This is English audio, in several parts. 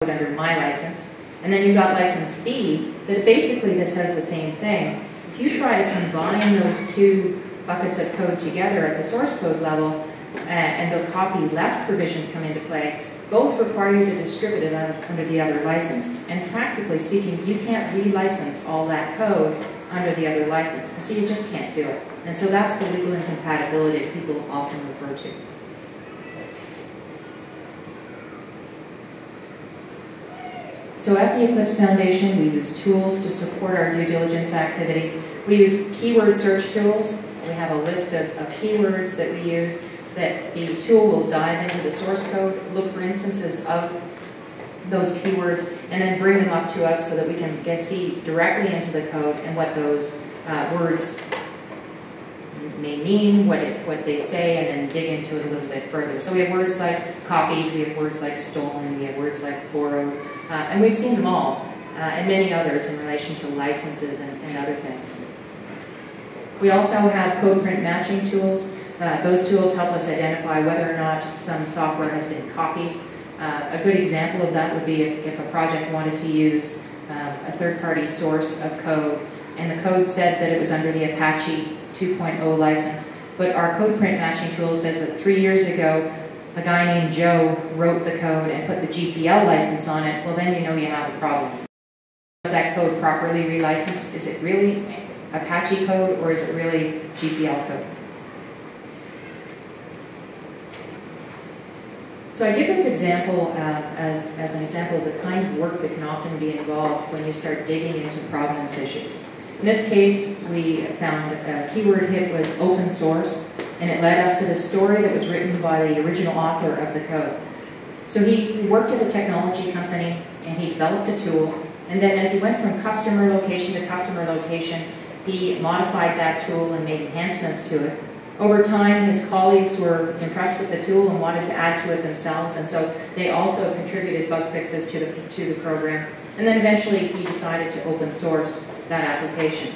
under my license. And then you've got license B that basically this says the same thing. If you try to combine those two buckets of code together at the source code level, and the copy left provisions come into play, both require you to distribute it under the other license. And practically speaking, you can't relicense all that code under the other license. And so you just can't do it. And so that's the legal incompatibility that people often refer to. So at the Eclipse Foundation, we use tools to support our due diligence activity. We use keyword search tools. We have a list of keywords that we use that the tool will dive into the source code, look for instances of those keywords, and then bring them up to us so that we can see directly into the code and what those words may mean, what they say, and then dig into it a little bit further. So we have words like copied, we have words like stolen, we have words like borrowed, and we've seen them all, and many others in relation to licenses and other things. We also have code print matching tools. Those tools help us identify whether or not some software has been copied. A good example of that would be if a project wanted to use a third-party source of code, and the code said that it was under the Apache 2.0 license, but our code print matching tool says that 3 years ago, a guy named Joe wrote the code and put the GPL license on it, well then you know you have a problem. Is that code properly relicensed? Is it really Apache code or is it really GPL code? So I give this example as an example of the kind of work that can often be involved when you start digging into provenance issues. In this case, we found a keyword hit was open source, and it led us to the story that was written by the original author of the code. So he worked at a technology company, and he developed a tool, and then as he went from customer location to customer location, he modified that tool and made enhancements to it. Over time, his colleagues were impressed with the tool and wanted to add to it themselves, and so they also contributed bug fixes to the program. And then eventually he decided to open source that application.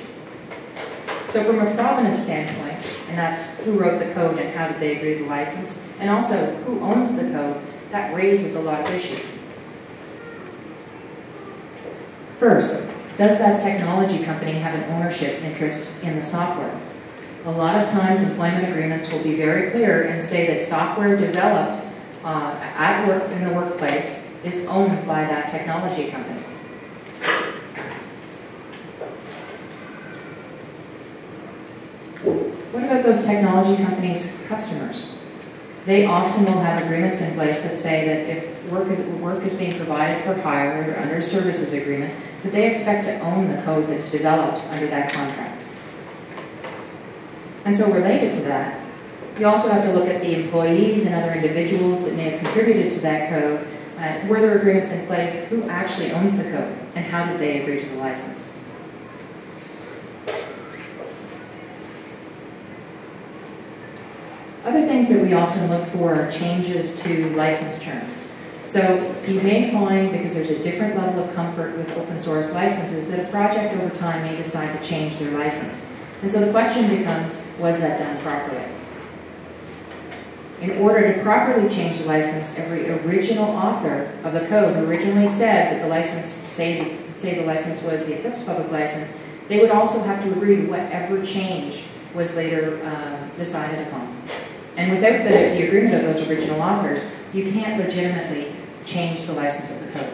So from a provenance standpoint, and that's who wrote the code and how did they agree to the license, and also who owns the code, that raises a lot of issues. First, does that technology company have an ownership interest in the software? A lot of times employment agreements will be very clear and say that software developed at work in the workplace is owned by that technology company. What about those technology companies' customers? They often will have agreements in place that say that if work is being provided for hire or under a services agreement, that they expect to own the code that's developed under that contract. And so related to that, you also have to look at the employees and other individuals that may have contributed to that code. Were there agreements in place? Who actually owns the code? And how did they agree to the license? Other things that we often look for are changes to license terms. So you may find, because there's a different level of comfort with open source licenses, that a project over time may decide to change their license. And so the question becomes, was that done properly? In order to properly change the license, every original author of the code who originally said that the license, say the license was the Eclipse public license, they would also have to agree to whatever change was later decided upon. And without the agreement of those original authors, you can't legitimately change the license of the code.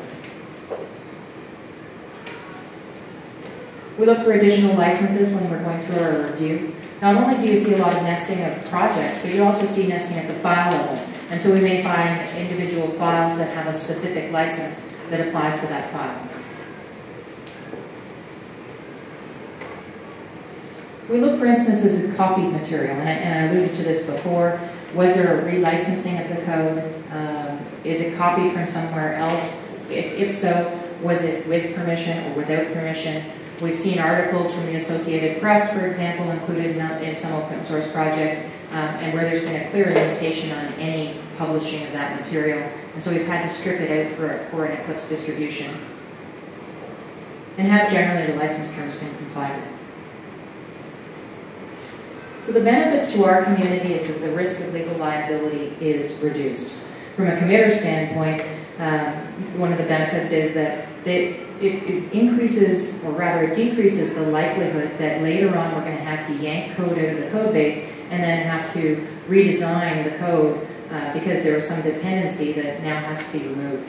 We look for additional licenses when we're going through our review. Not only do you see a lot of nesting of projects, but you also see nesting at the file level. And so we may find individual files that have a specific license that applies to that file. We look for instances of copied material, and I alluded to this before. Was there a relicensing of the code? Is it copied from somewhere else? If so, was it with permission or without permission? We've seen articles from the Associated Press, for example, included in some open source projects, and where there's been a clear limitation on any publishing of that material. And so we've had to strip it out for an Eclipse distribution. And have generally the license terms been complied with? So the benefits to our community is that the risk of legal liability is reduced. From a committer standpoint, one of the benefits is that it increases, or rather it decreases the likelihood that later on we're going to have to yank code out of the code base and then have to redesign the code because there is some dependency that now has to be removed.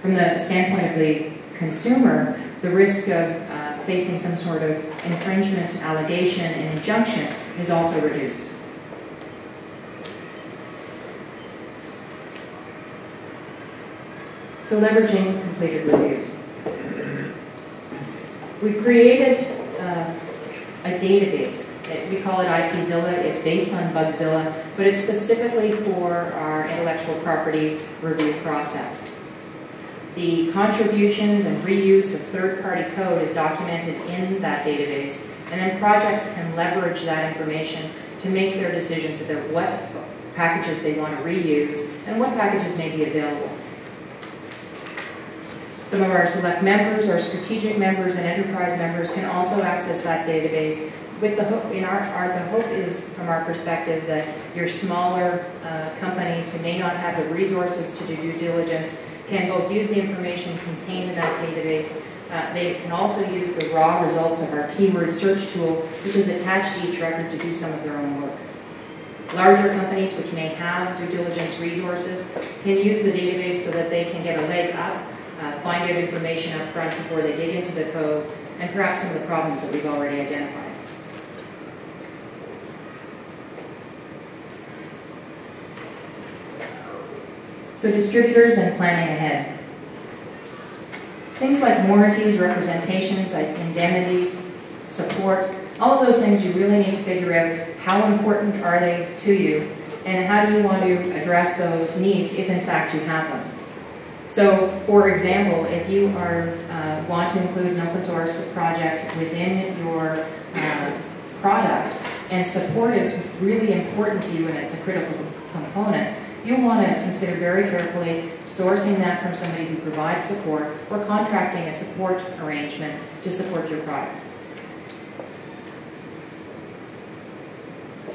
From the standpoint of the consumer, the risk of facing some sort of infringement, allegation, and injunction is also reduced. So leveraging completed reviews. We've created a database. We call it IPzilla. It's based on Bugzilla, but it's specifically for our intellectual property review process. The contributions and reuse of third-party code is documented in that database, and then projects can leverage that information to make their decisions about what packages they want to reuse and what packages may be available. Some of our select members, our strategic members, and enterprise members can also access that database. With the hope, the hope is, from our perspective, that your smaller companies who may not have the resources to do due diligence can both use the information contained in that database. They can also use the raw results of our keyword search tool, which is attached to each record to do some of their own work. Larger companies, which may have due diligence resources, can use the database so that they can get a leg up, find out information up front before they dig into the code, and perhaps some of the problems that we've already identified. So distributors and planning ahead. Things like warranties, representations, indemnities, support, all of those things you really need to figure out how important are they to you and how do you want to address those needs if in fact you have them. So, for example, if you want to include an open source project within your product and support is really important to you and it's a critical component, you'll want to consider very carefully sourcing that from somebody who provides support or contracting a support arrangement to support your product.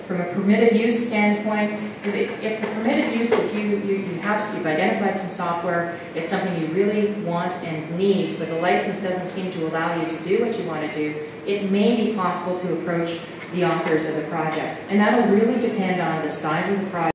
From a permitted use standpoint, if the permitted use that you've identified some software, it's something you really want and need, but the license doesn't seem to allow you to do what you want to do, it may be possible to approach the authors of the project. And that'll really depend on the size of the project.